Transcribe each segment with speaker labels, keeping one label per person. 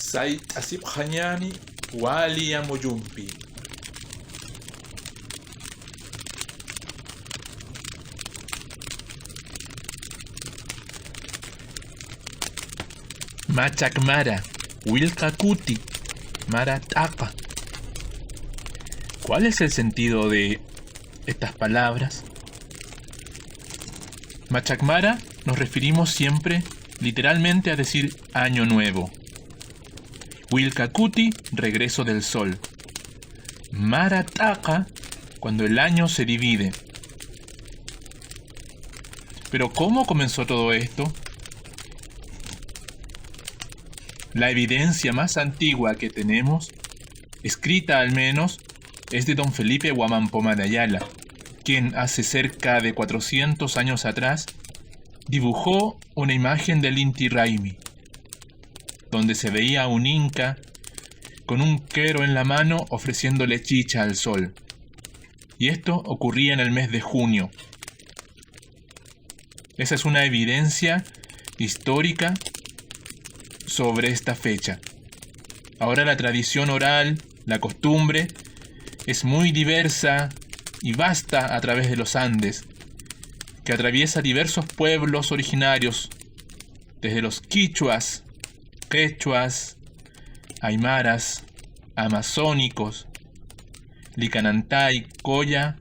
Speaker 1: Sai asipkhanyani wali ya muyumpi. Machacmara, Wilcacuti, Maratapa. ¿Cuál es el sentido de estas palabras? Machacmara nos referimos siempre literalmente a decir año nuevo. Wilcacuti, regreso del sol. Marataka, cuando el año se divide. Pero ¿cómo comenzó todo esto? La evidencia más antigua que tenemos, escrita al menos, es de don Felipe Huamampoma de Ayala, quien hace cerca de 400 años atrás dibujó una imagen del Inti Raymi, donde se veía a un inca con un quero en la mano ofreciéndole chicha al sol. Y esto ocurría en el mes de junio. Esa es una evidencia histórica sobre esta fecha. Ahora la tradición oral, la costumbre, es muy diversa y vasta a través de los Andes, que atraviesa diversos pueblos originarios, desde los quichuas, quechuas, aymaras, amazónicos, licanantay, coya,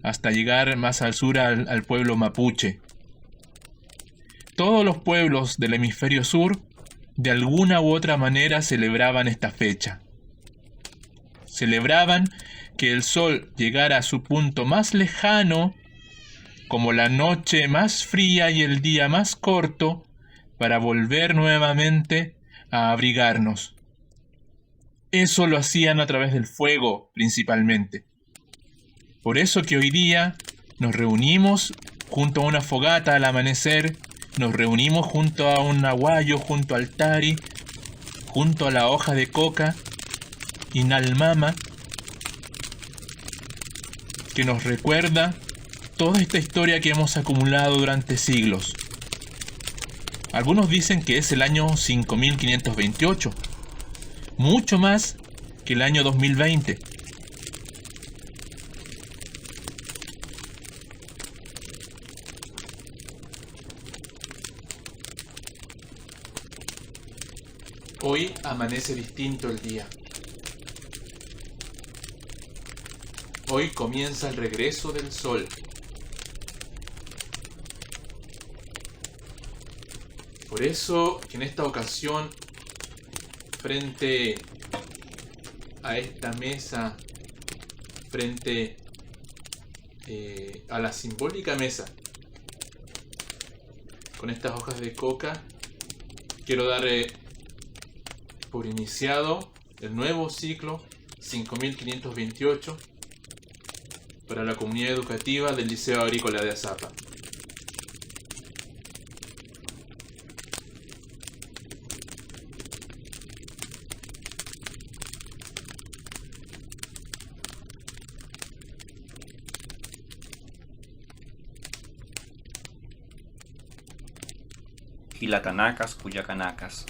Speaker 1: hasta llegar más al sur al pueblo mapuche. Todos los pueblos del hemisferio sur, de alguna u otra manera, celebraban esta fecha. Celebraban que el sol llegara a su punto más lejano, como la noche más fría y el día más corto, para volver nuevamente a abrigarnos. Eso lo hacían a través del fuego, principalmente. Por eso que hoy día nos reunimos junto a una fogata al amanecer, nos reunimos junto a un aguayo, junto al tari, junto a la hoja de coca, Inalmama, que nos recuerda toda esta historia que hemos acumulado durante siglos. Algunos dicen que es el año 5528, mucho más que el año 2020. Hoy amanece distinto el día. Hoy comienza el regreso del sol. Por eso que en esta ocasión, frente a esta mesa, frente a la simbólica mesa, con estas hojas de coca, quiero dar por iniciado el nuevo ciclo 5528 para la comunidad educativa del Liceo Agrícola de Azapa.
Speaker 2: Gilacanacas, Cuyacanacas.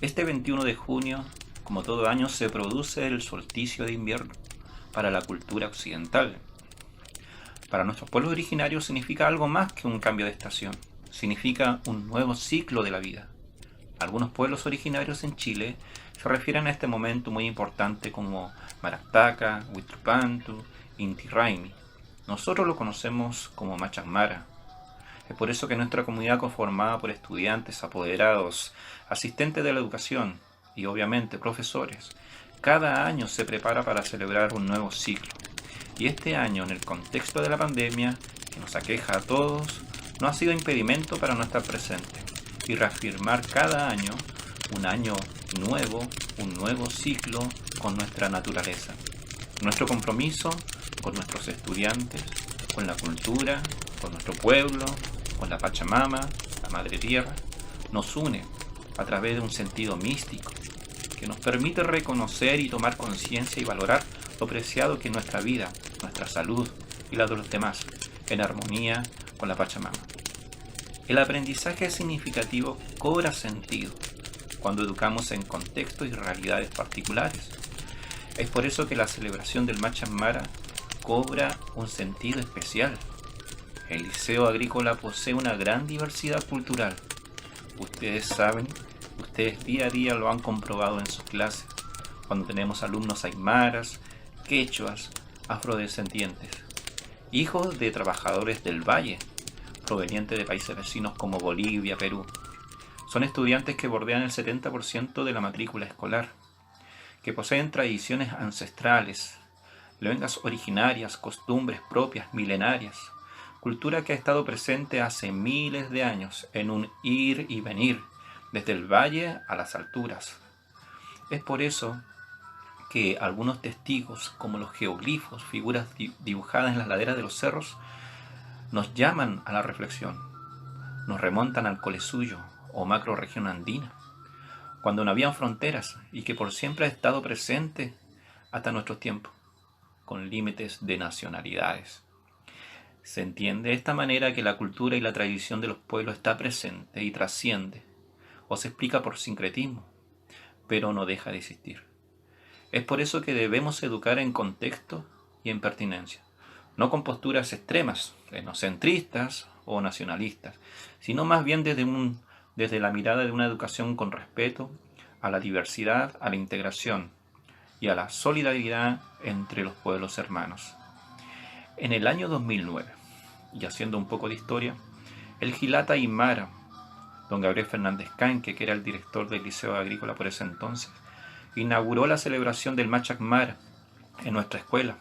Speaker 2: Este 21 de junio, como todo año, se produce el solsticio de invierno para la cultura occidental. Para nuestros pueblos originarios significa algo más que un cambio de estación. Significa un nuevo ciclo de la vida. Algunos pueblos originarios en Chile se refieren a este momento muy importante como Maractaca, Huitrupantu, Inti Raymi. Nosotros lo conocemos como Machacmara. Es por eso que nuestra comunidad, conformada por estudiantes, apoderados, asistentes de la educación y obviamente profesores, cada año se prepara para celebrar un nuevo ciclo. Y este año, en el contexto de la pandemia que nos aqueja a todos, no ha sido impedimento para no estar presente y reafirmar cada año un año nuevo, un nuevo ciclo con nuestra naturaleza. Nuestro compromiso con nuestros estudiantes, con la cultura, con nuestro pueblo, con la Pachamama, la Madre Tierra, nos une a través de un sentido místico que nos permite reconocer y tomar conciencia y valorar lo preciado que es nuestra vida, nuestra salud y la de los demás, en armonía con la Pachamama. El aprendizaje significativo cobra sentido cuando educamos en contextos y realidades particulares. Es por eso que la celebración del Machak Mara cobra un sentido especial. El Liceo Agrícola posee una gran diversidad cultural. Ustedes saben, ustedes día a día lo han comprobado en sus clases, cuando tenemos alumnos aymaras, quechuas, afrodescendientes, hijos de trabajadores del valle, provenientes de países vecinos como Bolivia, Perú. Son estudiantes que bordean el 70% de la matrícula escolar, que poseen tradiciones ancestrales, lenguas originarias, costumbres propias, milenarias, cultura que ha estado presente hace miles de años en un ir y venir, desde el valle a las alturas. Es por eso que algunos testigos, como los geoglifos, figuras dibujadas en las laderas de los cerros, nos llaman a la reflexión, nos remontan al Colesuyo o macrorregión andina, cuando no habían fronteras y que por siempre ha estado presente hasta nuestros tiempos, con límites de nacionalidades. Se entiende de esta manera que la cultura y la tradición de los pueblos está presente y trasciende, o se explica por sincretismo, pero no deja de existir. Es por eso que debemos educar en contexto y en pertinencia, no con posturas extremas, etnocentristas o nacionalistas, sino más bien desde la mirada de una educación con respeto a la diversidad, a la integración y a la solidaridad entre los pueblos hermanos. En el año 2009, y haciendo un poco de historia, el Gilata Aymara, don Gabriel Fernández Canque, que era el director del Liceo Agrícola por ese entonces, inauguró la celebración del Machak Mara en nuestra escuela.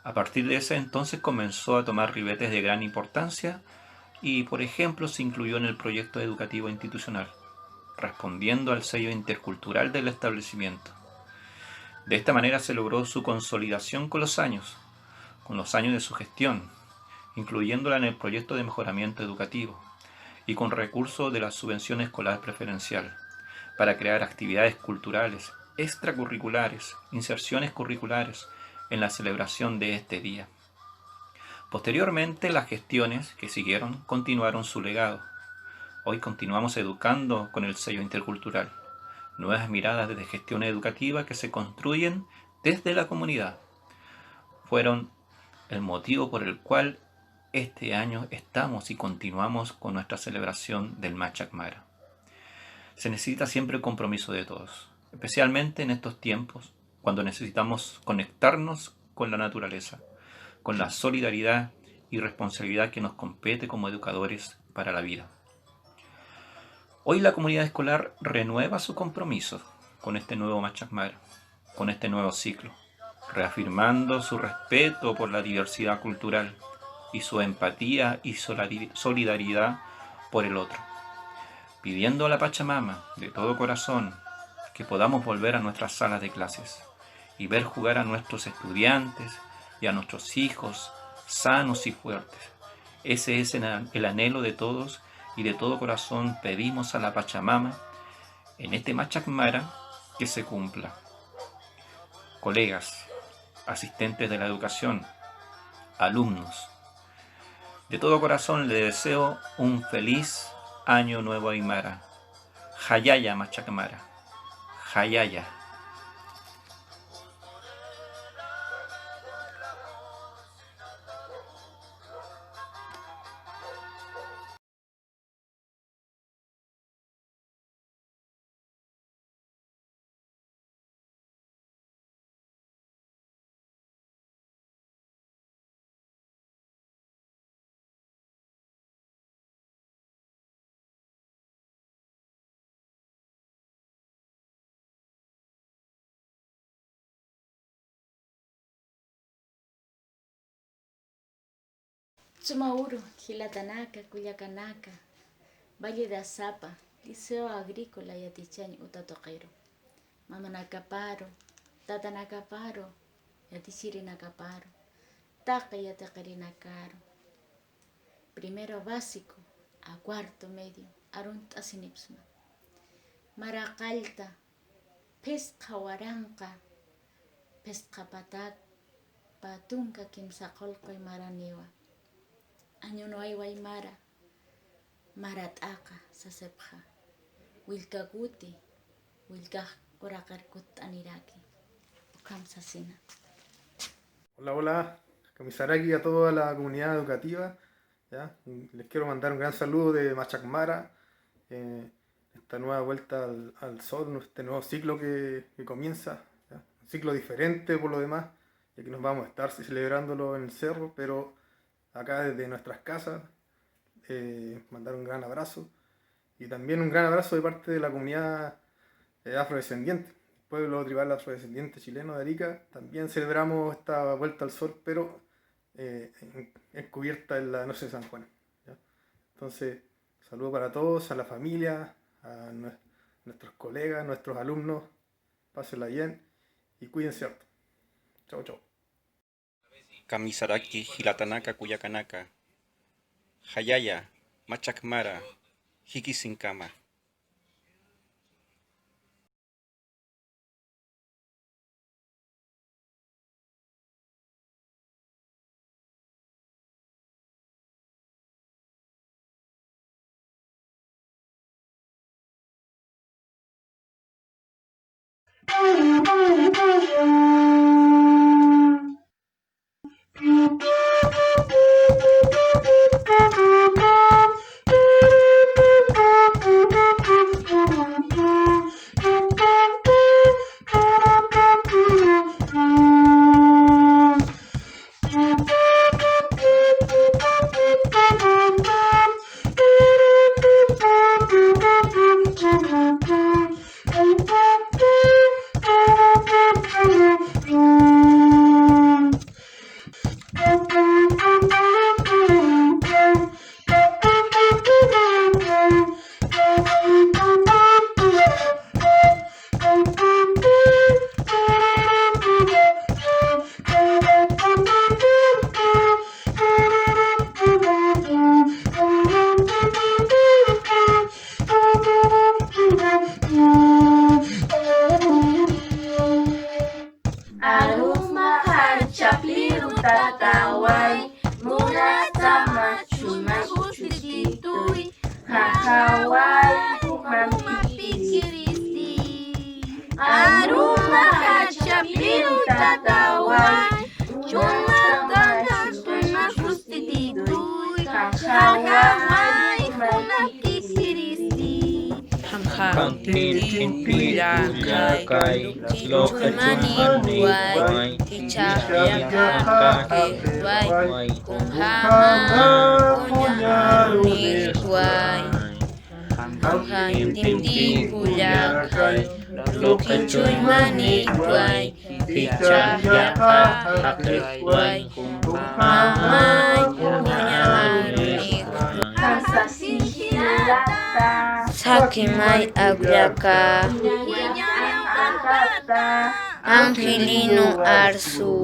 Speaker 2: A partir de ese entonces comenzó a tomar ribetes de gran importancia y, por ejemplo, se incluyó en el proyecto educativo institucional, respondiendo al sello intercultural del establecimiento. De esta manera se logró su consolidación con los años de su gestión, incluyéndola en el proyecto de mejoramiento educativo y con recursos de la subvención escolar preferencial, para crear actividades culturales, extracurriculares, inserciones curriculares en la celebración de este día. Posteriormente, las gestiones que siguieron continuaron su legado. Hoy continuamos educando con el sello intercultural, nuevas miradas desde gestiones educativas que se construyen desde la comunidad. Fueron el motivo por el cual este año estamos y continuamos con nuestra celebración del Machak Mara. Se necesita siempre el compromiso de todos, especialmente en estos tiempos, cuando necesitamos conectarnos con la naturaleza, con la solidaridad y responsabilidad que nos compete como educadores para la vida. Hoy la comunidad escolar renueva su compromiso con este nuevo Machak Mara, con este nuevo ciclo, reafirmando su respeto por la diversidad cultural y su empatía y solidaridad por el otro, pidiendo a la Pachamama de todo corazón que podamos volver a nuestras salas de clases y ver jugar a nuestros estudiantes y a nuestros hijos sanos y fuertes. Ese es el anhelo de todos y de todo corazón pedimos a la Pachamama en este Machak Mara que se cumpla. Colegas, asistentes de la educación, alumnos, de todo corazón les deseo un feliz año nuevo Aymara. Hayaya Machak Mara. Hayaya.
Speaker 3: Tsumauru, Gilatanaka, Cuyacanaka, Valle de Azapa, Liceo Agrícola Yatichani Utatoquero, Mamanacaparo, Tatanacaparo, Yatichirinacaparo, Taca Yatacarinacaro, primero básico a cuarto medio, Arunt Asinipsma, Maracalta, Pesca Huaranca, Pesca Patak, Patunca Kimsacolco y Maraniwa. Año no hay Guaymara, Marataka, Sasepja, Wilcaguti, wilgaj orakarkut aniraki. Ukamsasina.
Speaker 4: Hola, hola, Kamisaraki, a toda la comunidad educativa. ¿Ya? Les quiero mandar un gran saludo de Machacmara, esta nueva vuelta al sol, este nuevo ciclo que comienza, ¿ya? Un ciclo diferente por lo demás, ya que nos vamos a estar celebrándolo en el cerro, pero acá desde nuestras casas, mandar un gran abrazo y también un gran abrazo de parte de la comunidad afrodescendiente. Pueblo tribal afrodescendiente chileno de Arica, también celebramos esta vuelta al sol, pero encubierta en la noche de San Juan, ¿ya? Entonces, saludo para todos, a la familia, a nuestros colegas, nuestros alumnos, pásenla bien y cuídense harto. Chau, chau.
Speaker 5: Kamisaraki, Hilatanaka, Kuyakanaka, Hayaya, Machacmara, Hikisinkama.
Speaker 6: Aruma harchapliru tatawai, munatama chumachustitui, hahawai kumapikiristi. Aruma harchapliru tatawai, munatama chumachustitui, hahawai kumapikiristi.
Speaker 7: Kang pirakai, lokachumani wai, tichayaka wai, kumhama kunyaruni wai, kumhantimti kulakai, lokachumani wai, tichayaka wai, kumhama kunyaruni Sakimay Agliaka Angelino Arzu.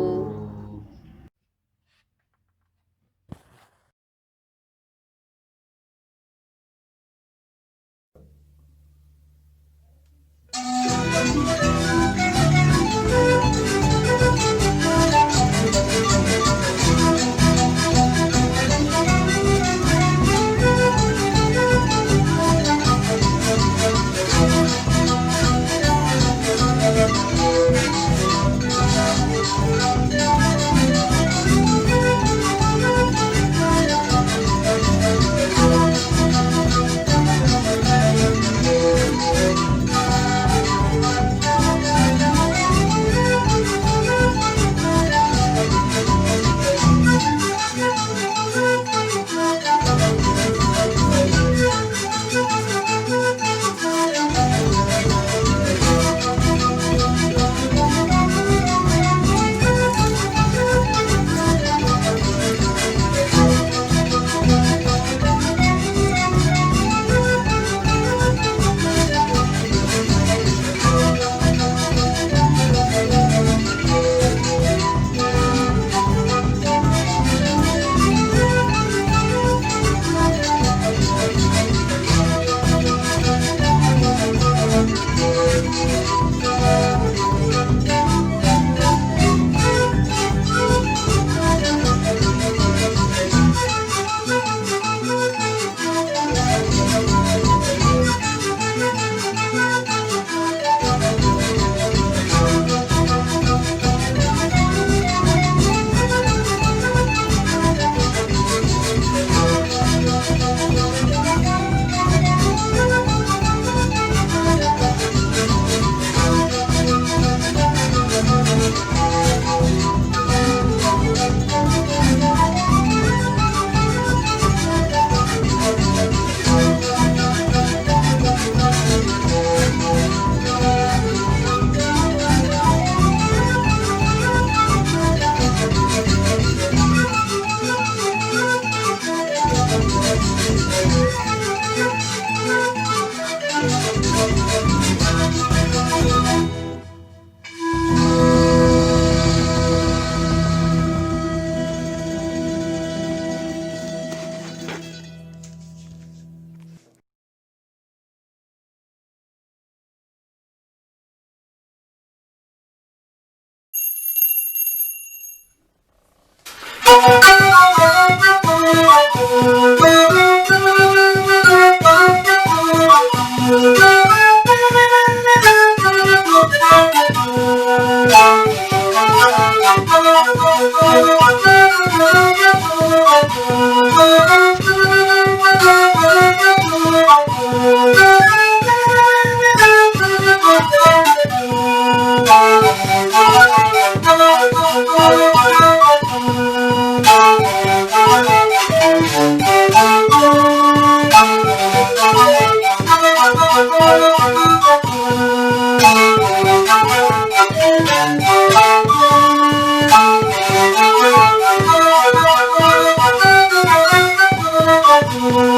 Speaker 6: Thank you.